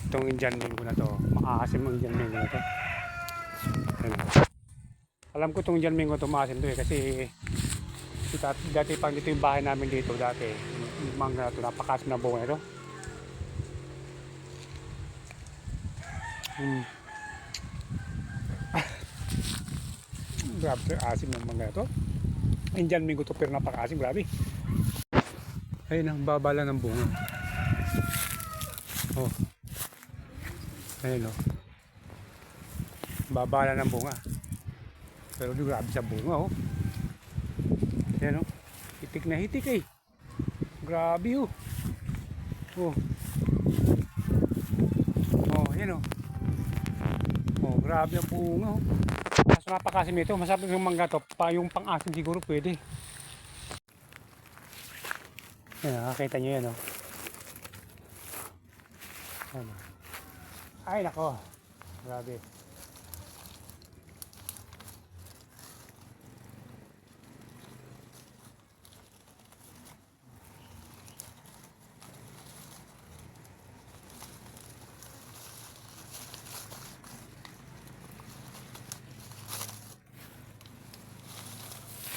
Itong Indian mango na to, maasim ang Indian mango na to. Ayan. Alam ko itong Indian mango to maasim to kasi dati pang dito yung bahay namin dito dati. Yung mangga na to, napakasim na bunga ito. Grabe, asim ng mangga na to. Indian mango to pero napakasim, grabe. Ayun ang baba lang ng bunga. Oh. Ayun oh. Baba lang ng bunga. Pero di grabe sa bunga oh. Ayan oh. Hitik na hitik eh. Grabe oh. Oh. Oh, ayan oh. Oh, grabe ang bunga oh. Mas napakasim ito. Masarap yung mangga to. Yung pang-asim siguro pwede. Ayan, nakakita nyo yan oh. Ayan. Ay nako. Grabe.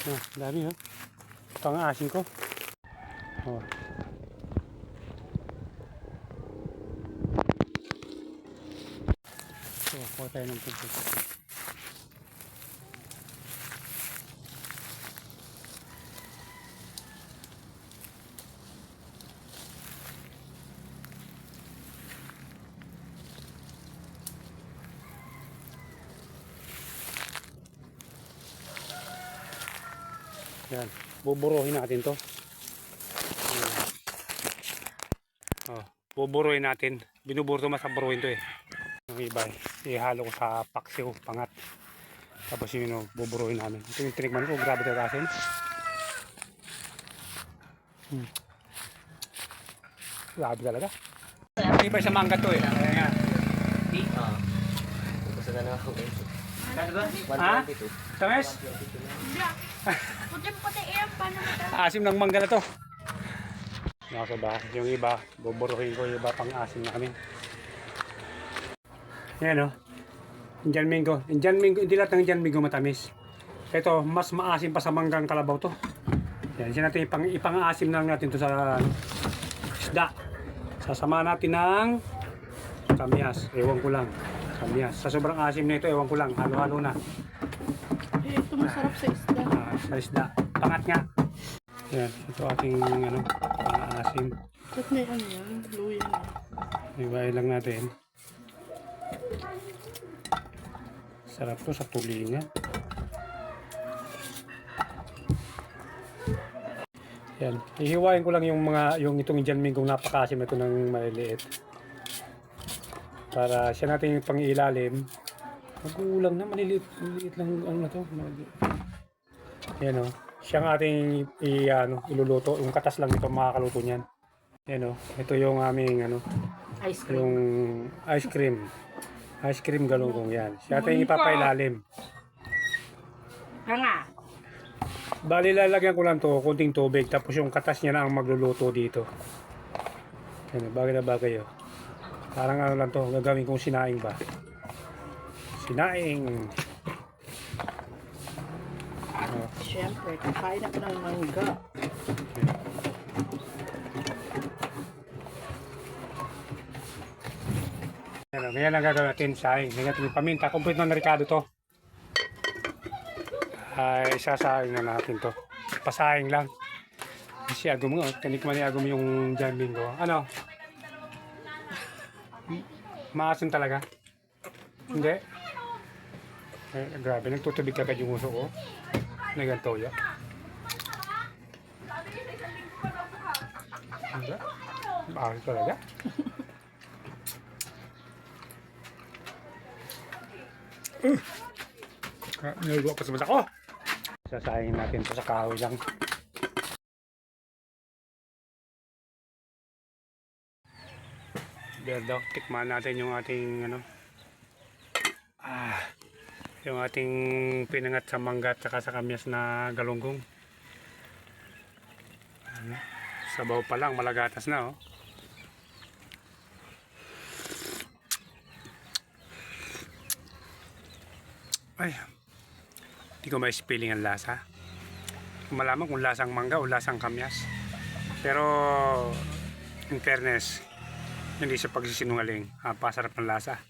Oh, dami oh. Pang-asim ko. Oh. So, kuha tayo ng tubig. Yan, buburuhin natin to. Oh, buburuhin natin. Binuburo to, mas buruhin to eh. Yung iba, ihalo ko sa paksiw, pangat. Tapos yun, buburuhin namin. Ito yung tinikman ko, grabe tatasin. Grabe talaga. Hindi pa sa mangga to eh. Kaya nga. Basta na ako eh. Ha? Tamis? Puti-puti yan, paano mo Asim ng mangga na to. Nakasaba. Yung iba, buburuhin ko yung iba pang asim namin. Yan o. Indian mango. Indian mango, hindi lahat ng Indian mango matamis. Ito, mas maasim pa sa manggang kalabaw to. Yan, siya natin ipang-asim lang natin to sa isda. Sasama natin ng kamyas. Ewan ko lang. Kamyas. Sa sobrang asim na ito, ewan ko lang. Halo-halo na. Eh, ito masarap sa isda. Sa isda. Pangat nga. Yan, ito ating ano, pang-asim. Ba't may ano yan? Luya na. Ibahin lang natin. Sarap to sa tulingan. Yan. Ihiwain ko lang yung itong Indian mango napakasim ito ng maliliit. Para siya natin yung pang-ilalim. Magulang na maliliit lang ano na to. Yan o. Siya ang ating iluluto. Yung katas lang ito makakaluto niyan. Yan o. Ito yung aming Ice cream. yung ice cream. Ice cream galunggong yan. Siya ating ipapailalim. Nga. Bali lalagyan ko lang to, konting tubig. Tapos yung katas niya na ang magluluto dito. Yan, bagay na bagay oh. Parang ano lang to, gagawin kong sinaing ba. Sinaing. Oh. Siyempre, kakain ako ng mangga. Yan, ganyan lang gagawin natin, saing. Ganyan natin yung paminta. Complete na ricado to. Ay, isasaing na natin to. Pasaing lang. Si Agum nga, kanikman ni Agum yung jambing ko. Ano? Maasim talaga? Hindi? Eh, grabe, nagtutubig kagad yung uso ko. Nagantoya. Hindi? Maasim talaga? Naluluwa pa sa masa ko. Sasayin natin ito sa kahoy lang. Berdo, tikman natin yung ating yung ating pinangat sa mangga at saka sa kamyas na galunggong. Sabaw pa lang, malagatas na oh. Ay, hindi ko may spelling ang lasa. Malaman kung lasang mangga o lasang kamyas. Pero, in fairness, hindi sa pagsisinungaling. Pasarap ng lasa.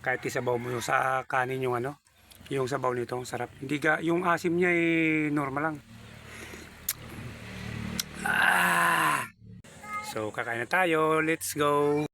Kahit isabaw mo yung sa kanin yung ano, yung sabaw nito, sarap. Hindi ka, yung asim niya ay normal lang. So, kakain na tayo. Let's go!